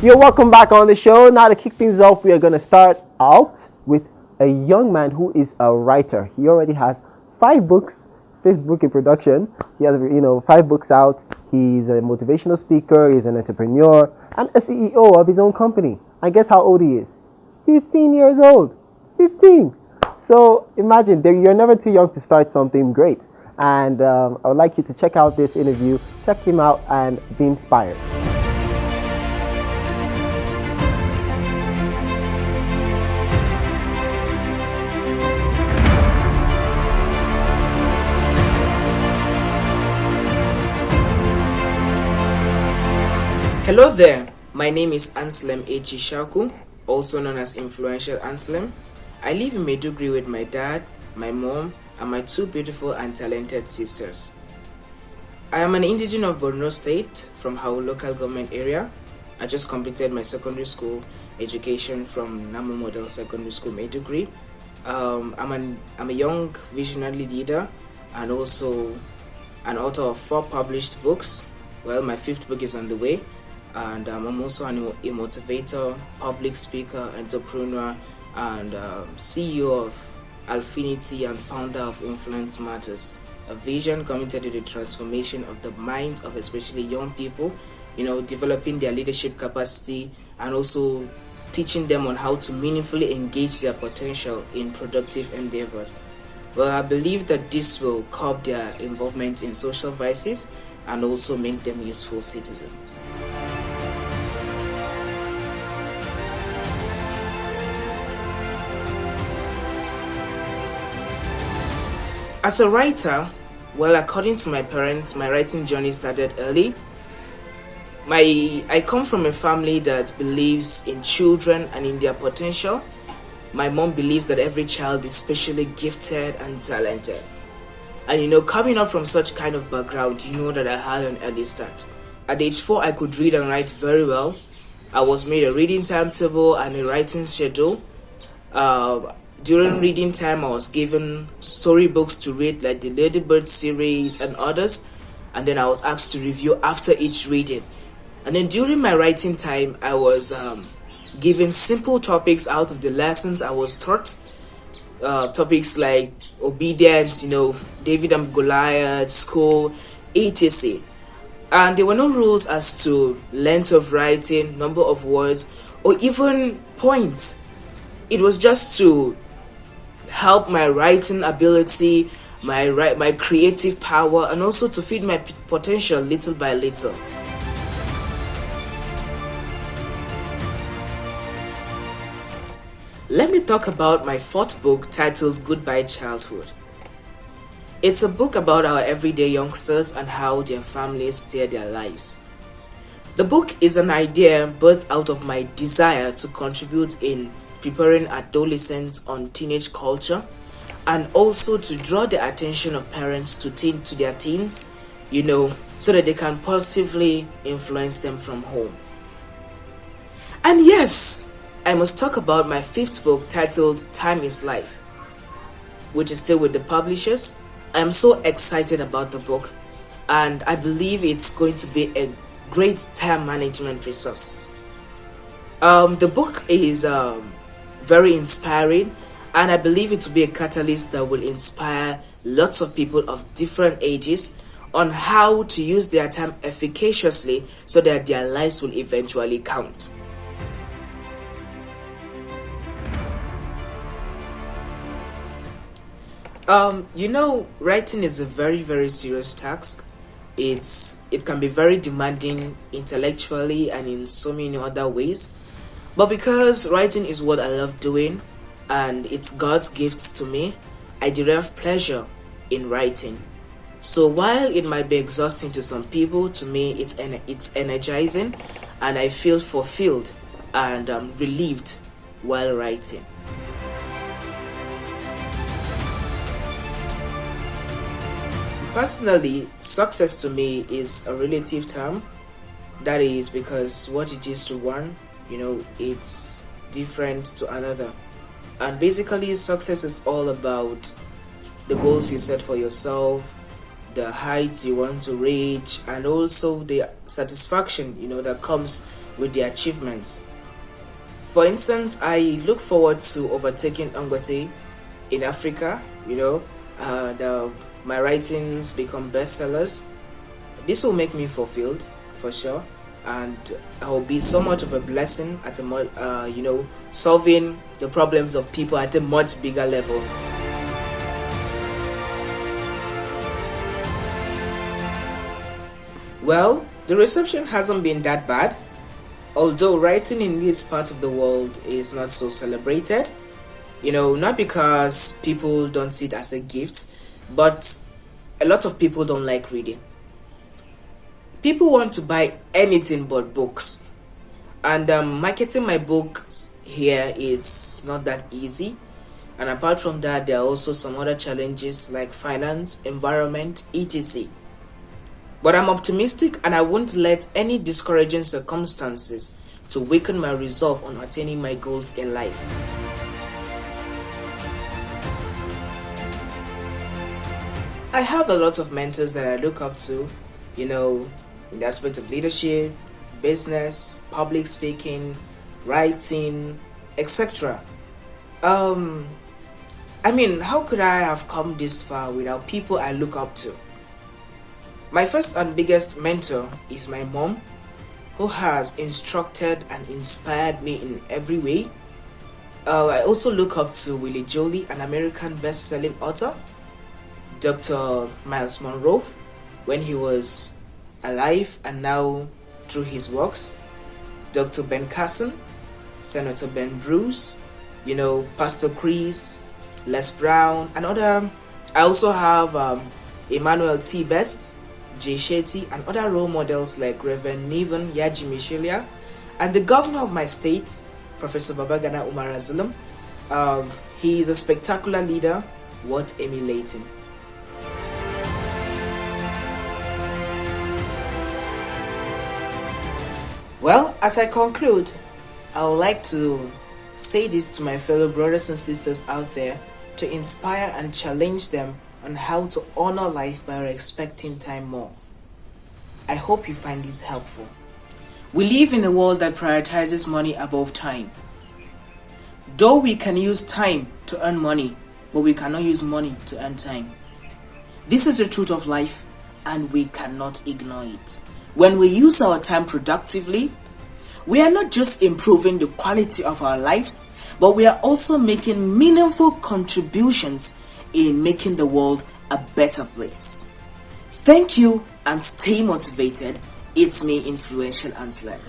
You're welcome back on the show. Now to kick things off, we are going to start out with a young man who is a writer. He already has 5 books, fifth book in production. He has, 5 books out. He's a motivational speaker. He's an entrepreneur and a CEO of his own company. And guess how old he is? 15 years old. 15. So imagine, you're never too young to start something great. And I would like you to check out this interview. Check him out and be inspired. Hello there, my name is Anslem Ishaku, also known as Influential Anslem. I live in Maiduguri with my dad, my mom, and my 2 beautiful and talented sisters. I am an indigene of Borno State from Hau local government area. I just completed my secondary school education from Namu Model Secondary School, Maiduguri. I'm a young visionary leader and also an author of 4 published books. Well, my 5th book is on the way. And I'm also a motivator, public speaker, entrepreneur, and CEO of Alfinity and founder of Influence Matters, a vision committed to the transformation of the minds of especially young people, developing their leadership capacity and also teaching them on how to meaningfully engage their potential in productive endeavors. Well, I believe that this will curb their involvement in social vices and also make them useful citizens. As a writer, well, according to my parents, my writing journey started early. I come from a family that believes in children and in their potential. My mom believes that every child is specially gifted and talented. And coming up from such kind of background, that I had an early start. At age 4, I could read and write very well. I was made a reading timetable and a writing schedule. During reading time, I was given storybooks to read, like the Ladybird series and others, and then I was asked to review after each reading. And then during my writing time, I was given simple topics out of the lessons I was taught. Topics like obedience, David and Goliath, school, etc. And there were no rules as to length of writing, number of words, or even points. It was just to help my writing ability, my creative power, and also to feed my potential little by little. Let me talk about my 4th book titled Goodbye Childhood. It's a book about our everyday youngsters and how their families steer their lives. The book is an idea birthed out of my desire to contribute in preparing adolescents on teenage culture and also to draw the attention of parents to their teens, so that they can positively influence them from home. And yes, I must talk about my 5th book titled Time is Life, which is still with the publishers. I am so excited about the book, and I believe it's going to be a great time management resource. The book is very inspiring, and I believe it will be a catalyst that will inspire lots of people of different ages on how to use their time efficaciously so that their lives will eventually count. Writing is a very, very serious task. It can be very demanding intellectually and in so many other ways. But because writing is what I love doing and it's God's gift to me, I derive pleasure in writing. So while it might be exhausting to some people, to me it's energizing, and I feel fulfilled and relieved while writing. Personally, success to me is a relative term. That is because what it is to one, it's different to another. And basically, success is all about the goals you set for yourself, the heights you want to reach, and also the satisfaction, that comes with their achievements. For instance, I look forward to overtaking Dangote in Africa. My writings become bestsellers. This will make me fulfilled for sure, and I will be so much of a blessing at solving the problems of people at a much bigger level. Well, the reception hasn't been that bad, although writing in this part of the world is not so celebrated. Not because people don't see it as a gift, but a lot of people don't like reading. People want to buy anything but books, and marketing my books here is not that easy. And apart from that, there are also some other challenges like finance, environment, etc. But I'm optimistic, and I won't let any discouraging circumstances to weaken my resolve on attaining my goals in life. I have a lot of mentors that I look up to, in the aspect of leadership, business, public speaking, writing, etc. How could I have come this far without people I look up to? My first and biggest mentor is my mom, who has instructed and inspired me in every way. I also look up to Willie Jolie, an American best-selling author, Dr. Miles Monroe, when he was alive and now through his works, Dr. Ben Carson, Senator Ben Bruce, Pastor Chris, Les Brown, and other. I also have Emmanuel T. Best, Jay Shetty, and other role models like Reverend Niven Yaji Michelia, and the governor of my state, Professor Babagana Umar Azulum. He is a spectacular leader worth emulating. Well, as I conclude, I would like to say this to my fellow brothers and sisters out there to inspire and challenge them on how to honor life by respecting time more. I hope you find this helpful. We live in a world that prioritizes money above time. Though we can use time to earn money, but we cannot use money to earn time. This is the truth of life, and we cannot ignore it. When we use our time productively, we are not just improving the quality of our lives, but we are also making meaningful contributions in making the world a better place. Thank you and stay motivated. It's me, Influential Anslem.